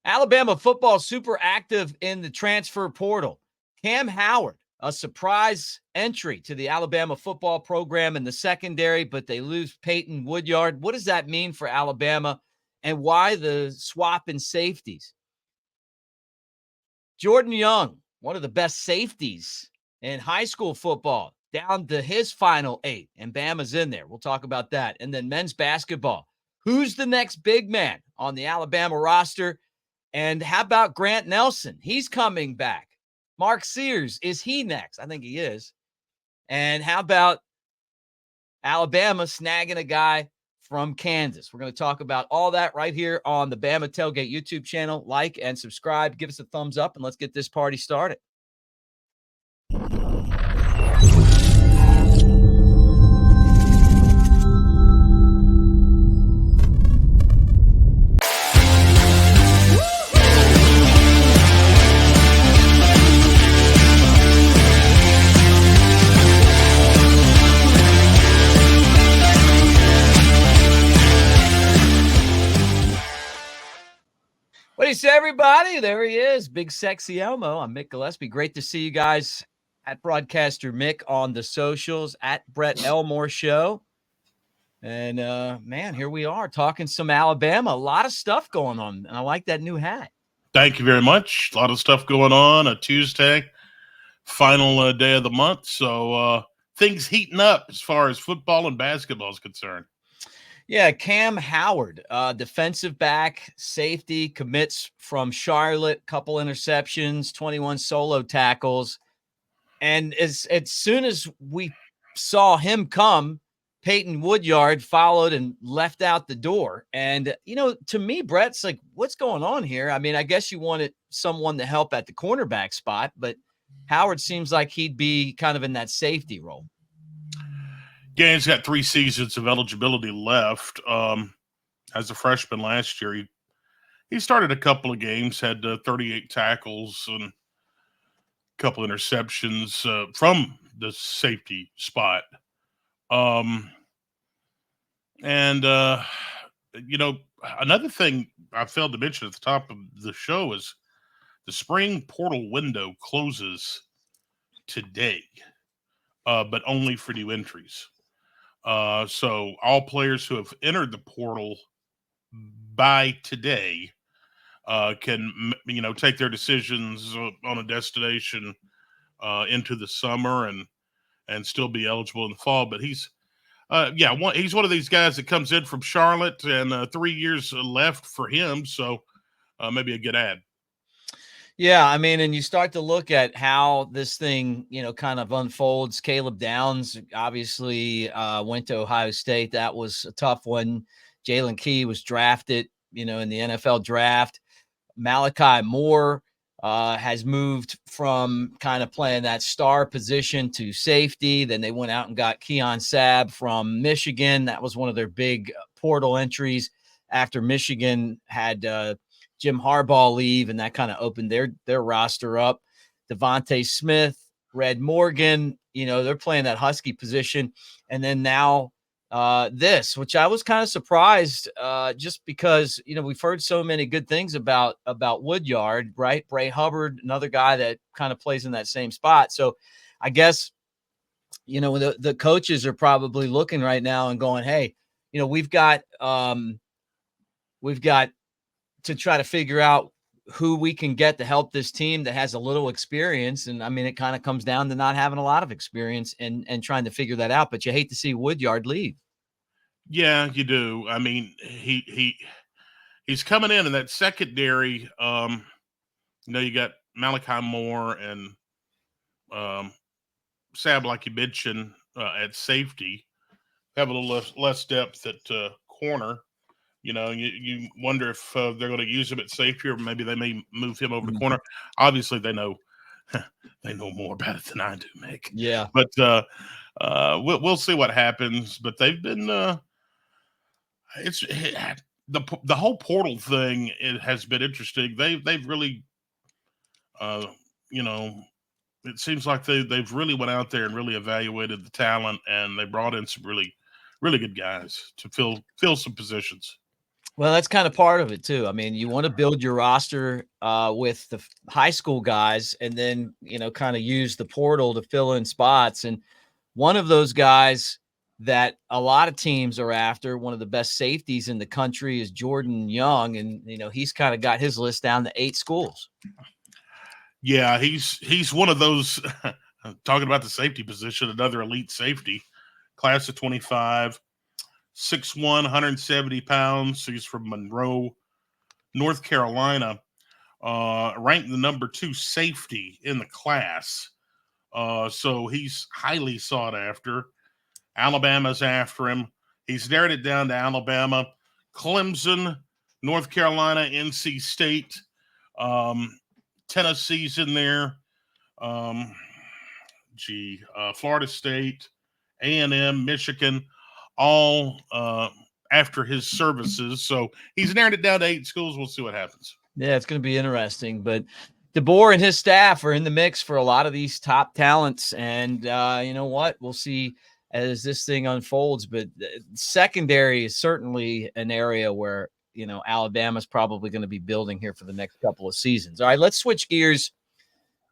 Alabama football super active in the transfer portal. Kam Howard, a surprise entry to the Alabama football program in the secondary, but they lose Peyton Woodyard. What does that mean for Alabama, and why the swap in safeties? Jordqn Young, one of the best safeties in high school football, down to his final 8, and Bama's in there. We'll talk about that. And then men's basketball. Who's the next big man on the Alabama roster? And how about Grant Nelson? He's coming back. Mark Sears, is he next? I think he is. And how about Alabama snagging a guy from Kansas? We're going to talk about all that right here on the Bama Tailgate YouTube channel. Like and subscribe. Give us a thumbs up, and let's get this party started. What do you say, everybody? There he is, big sexy Elmo. I'm Mick Gillispie. Great to see you guys at Broadcaster Mick on the socials, at Brett Elmore Show. And, man, here we are talking some Alabama. A lot of stuff going on, and I like that new hat. Thank you very much. A lot of stuff going on. A Tuesday, final day of the month. So things heating up as far as football and basketball is concerned. Yeah, Kam Howard, defensive back, safety, commits from Charlotte, couple interceptions, 21 solo tackles. And as soon as we saw him come, Peyton Woodyard followed and left out the door. And, you know, to me, Brett's like, what's going on here? I mean, I guess you wanted someone to help at the cornerback spot, but Howard seems like he'd be kind of in that safety role. Yeah, he's got 3 seasons of eligibility left. As a freshman last year, he started a couple of games, had 38 tackles and a couple interceptions from the safety spot. You know, another thing I failed to mention at the top of the show is the spring portal window closes today, but only for new entries. So all players who have entered the portal by today can, you know, take their decisions on a destination into the summer and still be eligible in the fall. But he's one of these guys that comes in from Charlotte, and 3 years left for him. So maybe a good ad. Yeah, I mean, and you start to look at how this thing, you know, kind of unfolds. Caleb Downs obviously went to Ohio State. That was a tough one. Jalen Key was drafted, you know, in the NFL draft. Malachi Moore has moved from kind of playing that star position to safety. Then they went out and got Keon Sabb from Michigan. That was one of their big portal entries after Michigan had Jim Harbaugh leave, and that kind of opened their roster up. Devontae Smith, Red Morgan, you know, they're playing that Husky position. And then now this, which I was kind of surprised just because, you know, we've heard so many good things about Woodyard, right? Bray Hubbard, another guy that kind of plays in that same spot. So I guess, you know, the coaches are probably looking right now and going, hey, you know, we've got to try to figure out who we can get to help this team that has a little experience. And I mean, it kind of comes down to not having a lot of experience and trying to figure that out, but you hate to see Woodyard leave. Yeah, you do. I mean, he's coming in that secondary. You know, you got Malachi Moore and Sabb, like you mentioned, at safety. Have a little less depth at corner. You know, you wonder if they're going to use him at safety, or maybe they may move him over the corner. Obviously, they know more about it than I do, Mick. Yeah, but we'll see what happens. But they've been the whole portal thing. It has been interesting. They've really, you know, it seems like they've really went out there and really evaluated the talent, and they brought in some really good guys to fill some positions. Well, that's kind of part of it too. I mean, you want to build your roster with the high school guys, and then kind of use the portal to fill in spots. And one of those guys that a lot of teams are after, one of the best safeties in the country, is Jordqn Young, and he's kind of got his list down to 8 schools. Yeah, he's one of those. Talking about the safety position, another elite safety, class of 25. 6'1", 170 pounds. He's from Monroe, North Carolina, ranked the number 2 safety in the class. So he's highly sought after. Alabama's after him. He's narrowed it down to Alabama, Clemson, North Carolina, NC State, Tennessee's in there, Florida State, A&M, Michigan, all after his services. So he's narrowed it down to 8 schools. We'll see what happens. Yeah, it's going to be interesting. But DeBoer and his staff are in the mix for a lot of these top talents. And you know what? We'll see as this thing unfolds. But secondary is certainly an area where, Alabama's probably going to be building here for the next couple of seasons. All right, let's switch gears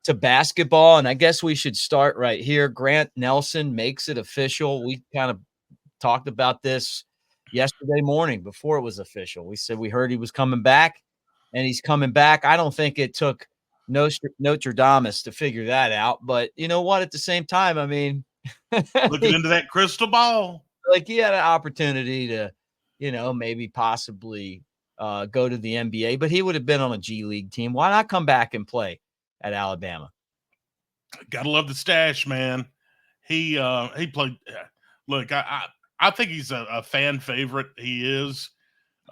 to basketball. And I guess we should start right here. Grant Nelson makes it official. We kind of talked about this yesterday morning before it was official. We said we heard he was coming back, and he's coming back. I don't think it took Notre Dame to figure that out. But you know what? At the same time, I mean, looking into that crystal ball, like he had an opportunity to, maybe possibly go to the NBA, but he would have been on a G League team. Why not come back and play at Alabama? Gotta love the stash, man. He played. Look, I think he's a fan favorite. He is.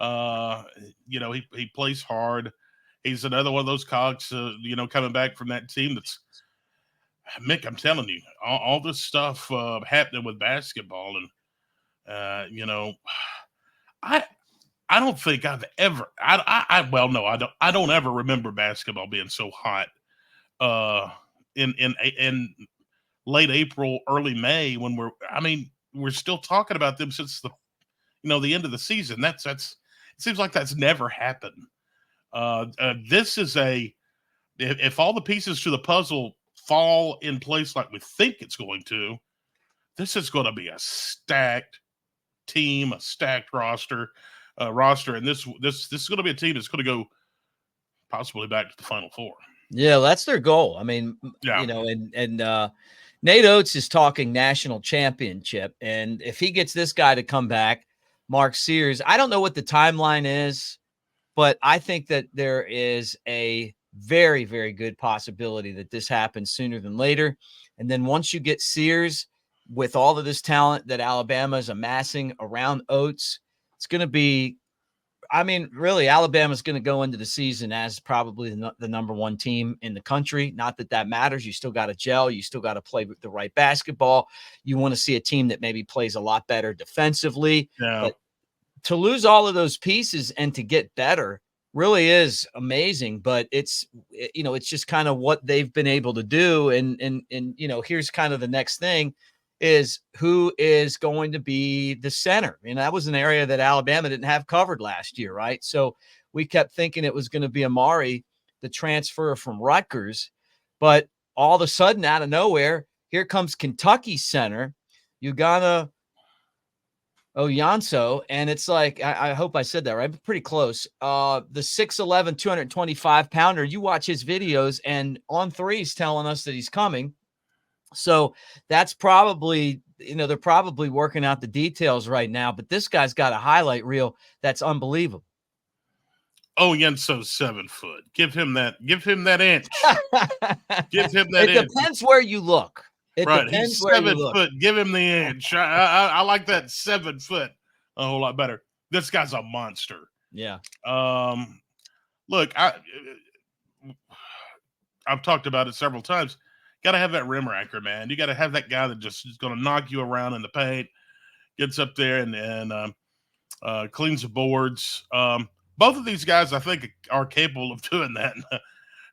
He plays hard. He's another one of those cogs, coming back from that team that's Mick, I'm telling you, all this stuff happening with basketball. And, I don't think I've ever, I don't ever remember basketball being so hot in late April, early May, when we're still talking about them since the end of the season. It seems like that's never happened. This is if all the pieces to the puzzle fall in place like we think it's going to, this is going to be a stacked team, a stacked roster, and this is going to be a team that's going to go possibly back to the Final Four. Yeah, that's their goal. I mean, yeah. and Nate Oats is talking national championship, and if he gets this guy to come back, Mark Sears, I don't know what the timeline is, but I think that there is a very, very good possibility that this happens sooner than later. And then once you get Sears with all of this talent that Alabama is amassing around Oats, it's going to be, really, Alabama's going to go into the season as probably the number 1 team in the country. Not that matters. You still got to gel. You still got to play with the right basketball. You want to see a team that maybe plays a lot better defensively. Yeah. But to lose all of those pieces and to get better really is amazing. But it's just kind of what they've been able to do. And here's kind of the next thing is who is going to be the center. And that was an area that Alabama didn't have covered last year, right? So we kept thinking it was going to be Amari, the transfer from Rutgers. But all of a sudden, out of nowhere, here comes Kentucky's center, Ugonna Onyenso. And it's like, I hope I said that right, but pretty close. The 6'11", 225-pounder, you watch his videos, and on three, he's telling us that he's coming. So that's probably, they're probably working out the details right now, but this guy's got a highlight reel that's unbelievable. Oh, Yenso's 7 foot. Give him that inch. Give him that inch. It depends where you look. Right. He's 7 foot. Give him the inch. I like that 7 foot a whole lot better. This guy's a monster. Yeah. Look, I've talked about it several times. Got to have that rim racker, man. You got to have that guy that just is going to knock you around in the paint, gets up there and cleans the boards. Both of these guys, I think, are capable of doing that.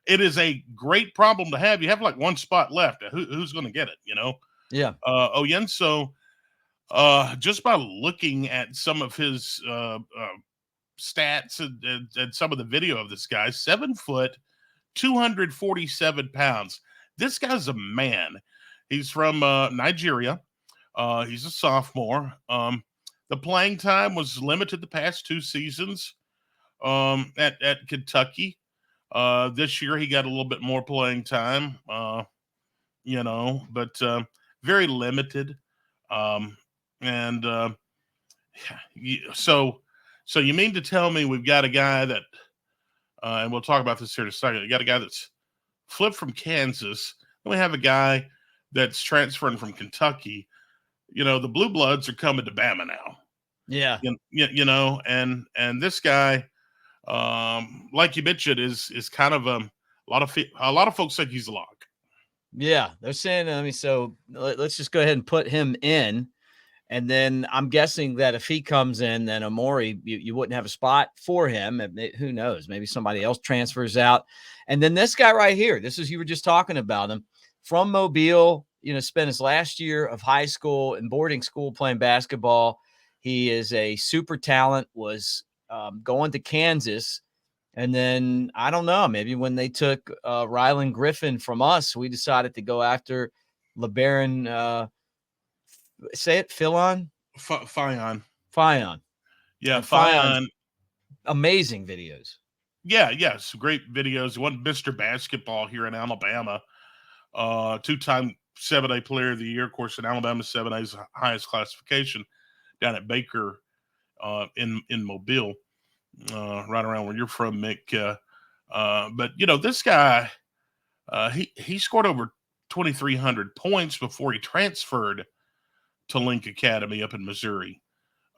It is a great problem to have. You have like one spot left. Who's going to get it, Yeah. Onyenso, just by looking at some of his stats and some of the video of this guy. 7 foot, 247 pounds. This guy's a man. He's from Nigeria. He's a sophomore. The playing time was limited the past 2 seasons at Kentucky. This year he got a little bit more playing time, but very limited. So you mean to tell me we've got a guy that, and we'll talk about this here in a second, you got a guy that's flipped from Kansas, and we have a guy that's transferring from Kentucky. The Blue Bloods are coming to Bama now. Yeah. And this guy, like you mentioned, is kind of a lot of folks think he's a lock. Yeah, they're saying, so let's just go ahead and put him in. And then I'm guessing that if he comes in, then Omoruyi, you wouldn't have a spot for him. Who knows? Maybe somebody else transfers out. And then this guy right here, you were just talking about him, from Mobile, spent his last year of high school and boarding school playing basketball. He is a super talent, was going to Kansas. And then, I don't know, maybe when they took Rylan Griffin from us, we decided to go after Labaron, say it, Philon? Fionn. Yeah, Fionn. Amazing videos. Yeah, some great videos. He won Mr. Basketball here in Alabama. 2-time 7A Player of the Year. Of course, in Alabama, 7A's highest classification down at Baker in Mobile, right around where you're from, Mick. But, this guy, he scored over 2,300 points before he transferred to Link Academy up in Missouri.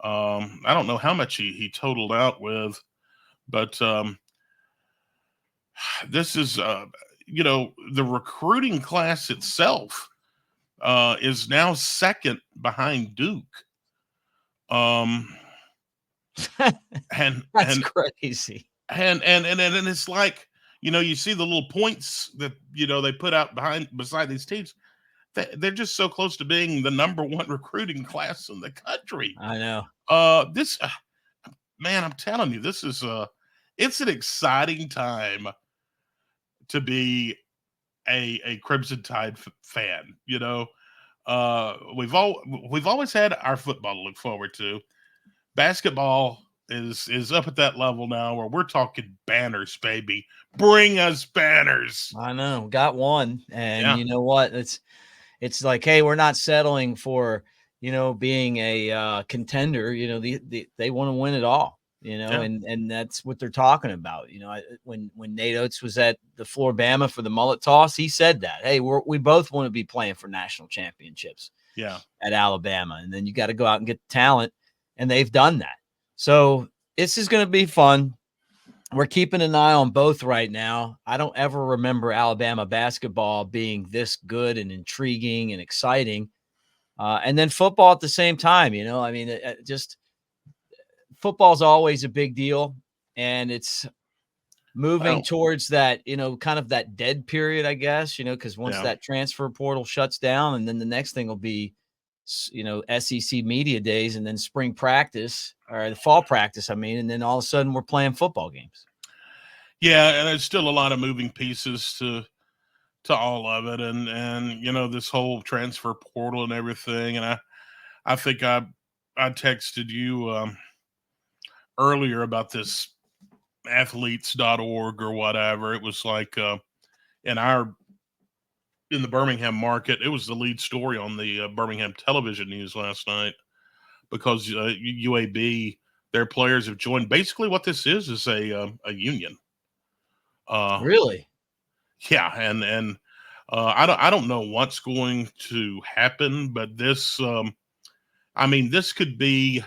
I don't know how much he totaled out with, but this is, the recruiting class itself is now second behind Duke. And that's crazy. And it's like, you see the little points that, they put out beside these teams. They're just so close to being the number 1 recruiting class in the country. I know. Man, I'm telling you, this is it's an exciting time to be a Crimson Tide fan. We've always had our football to look forward to. Basketball is up at that level now where we're talking banners, baby. Bring us banners. I know. Got one. And you know what? It's like, hey, we're not settling for, being a contender. They want to win it all, and that's what they're talking about. When Nate Oats was at the floor Bama for the mullet toss, he said that, hey, we both want to be playing for national championships. Yeah. At Alabama. And then you got to go out and get the talent. And they've done that. So this is going to be fun. We're keeping an eye on both right now. I don't ever remember Alabama basketball being this good and intriguing and exciting. And then football at the same time, just football's always a big deal. And it's moving towards that, kind of that dead period, I guess, because once that transfer portal shuts down, and then the next thing will be, SEC media days, and then spring practice, or the fall practice, and then all of a sudden we're playing football games. Yeah, and there's still a lot of moving pieces to all of it, and this whole transfer portal and everything. And I think I texted you earlier about this athletes.org or whatever. It was like in the Birmingham market, it was the lead story on the Birmingham television news last night, because UAB, their players have joined. Basically what this is a union. Really? Yeah. And I don't know what's going to happen, but this, this could be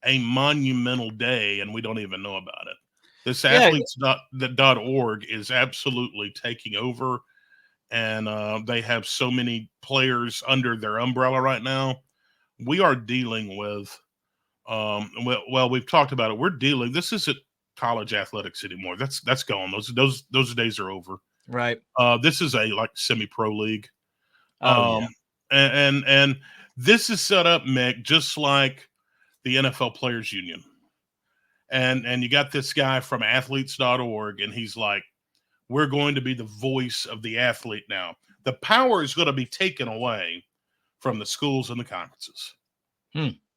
a monumental day, and we don't even know about it. This athletes.org is absolutely taking over. And they have so many players under their umbrella right now. We are dealing with, we've talked about it. This isn't college athletics anymore. That's gone. Those days are over. Right. This is a semi-pro league. And this is set up, Mick, just like the NFL Players Union. And you got this guy from athletes.org, and he's like, we're going to be the voice of the athlete now. The power is going to be taken away from the schools and the conferences.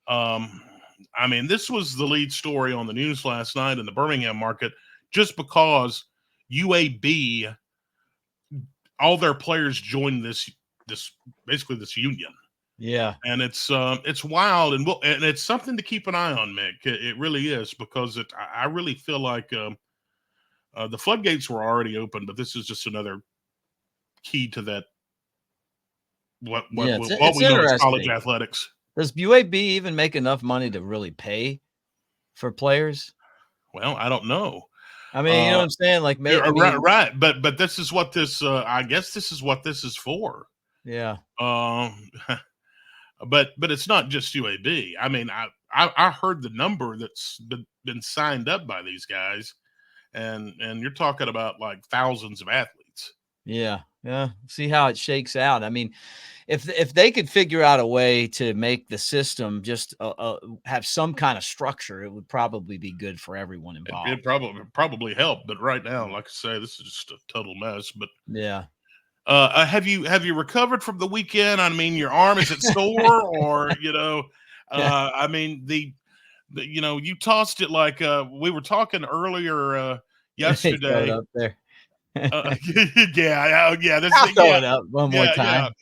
I mean, this was the lead story on the news last night in the Birmingham market, just because UAB, all their players joined this basically this union. Yeah. And it's wild, and it's something to keep an eye on, Mick. It really is, because I really feel like the floodgates were already open, but this is just another key to that. What we know as college athletics. Does UAB even make enough money to really pay for players? Well, I don't know. I mean, you know what I'm saying? Like, maybe right. But this is what this. I guess this is what this is for. Yeah. But it's not just UAB. I mean, I heard the number that's been signed up by these guys, and you're talking about like thousands of athletes. Yeah. See how it shakes out. I mean, if they could figure out a way to make the system just have some kind of structure, it would probably be good for everyone involved. It probably help. But right now, like I say, this is just a total mess. But yeah. Have you recovered from the weekend? I mean, your arm, is it sore, or I mean, the you tossed it like we were talking earlier yesterday. Up there. Yeah. I'll throw it up one more time.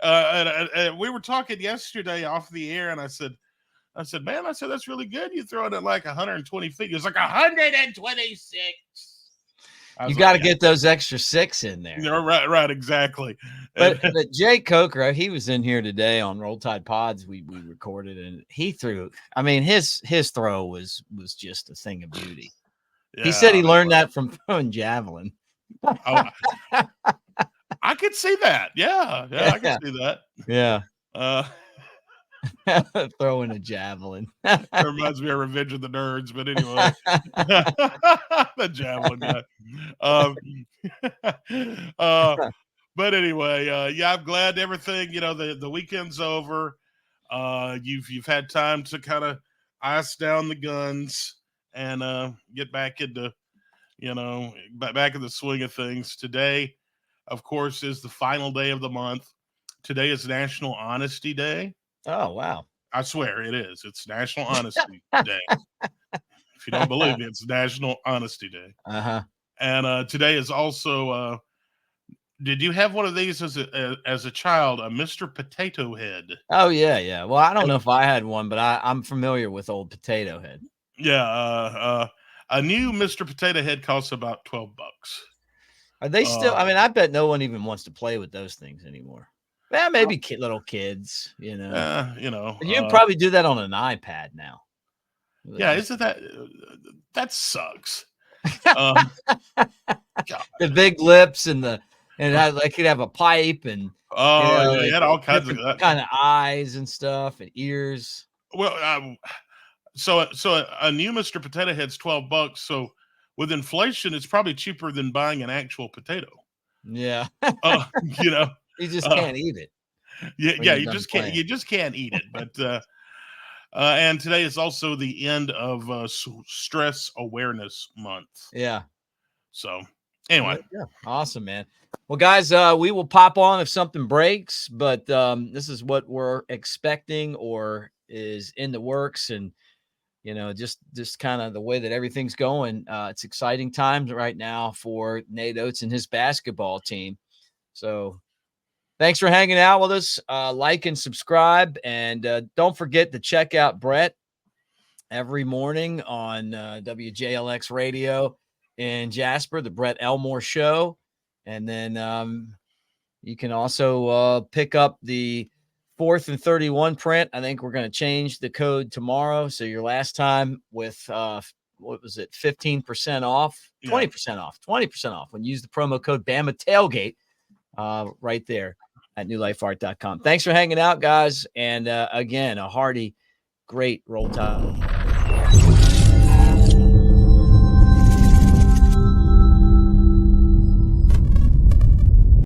And we were talking yesterday off the air, and I said, man, that's really good. You throwing it like 120 feet. It was like 126. You got to get those extra 6 in there. Right, exactly. But Jay Coker, he was in here today on Roll Tide Pods. We recorded, and he threw. I mean, his throw was just a thing of beauty. Yeah, he said he learned that from throwing javelin. I could see that. Yeah, I could see that. Yeah. Throwing a javelin. That reminds me of Revenge of the Nerds, but anyway. The javelin guy. But anyway, yeah, I'm glad everything, the weekend's over. You've had time to kind of ice down the guns and get back into, back in the swing of things. Today, of course, is the final day of the month. Today is National Honesty Day. Oh, wow. I swear it is. It's National Honesty Day. If you don't believe me, it's National Honesty Day. Uh-huh. And today is also, did you have one of these as a child, a Mr. Potato Head? Oh, yeah. Well, I don't know if I had one, but I'm familiar with old Potato Head. Yeah. A new Mr. Potato Head costs about $12. Are they still? I mean, I bet no one even wants to play with those things anymore. Well, maybe little kids, you can probably do that on an iPad now. Yeah, isn't that sucks? The big lips and they could have a pipe and they had all kinds of kind of eyes and stuff and ears. Well, so a new Mr. Potato Head's $12. So with inflation, it's probably cheaper than buying an actual potato. Yeah, you just can't eat it. Yeah, you just can't. You just can't eat it. But and today is also the end of Stress Awareness Month. Yeah. So anyway, yeah, awesome, man. Well, guys, we will pop on if something breaks, but this is what we're expecting or is in the works, and just kind of the way that everything's going. It's exciting times right now for Nate Oats and his basketball team. So thanks for hanging out with us. Like and subscribe. And don't forget to check out Brett every morning on WJLX Radio in Jasper, the Brett Elmore Show. And then you can also pick up the 4th and 31 print. I think we're going to change the code tomorrow. So your last time with, what was it, 15% off, 20% off, 20% off when you use the promo code Bama Tailgate right there at newlifeart.com. Thanks for hanging out, guys. And again, a hearty, great Roll Tide.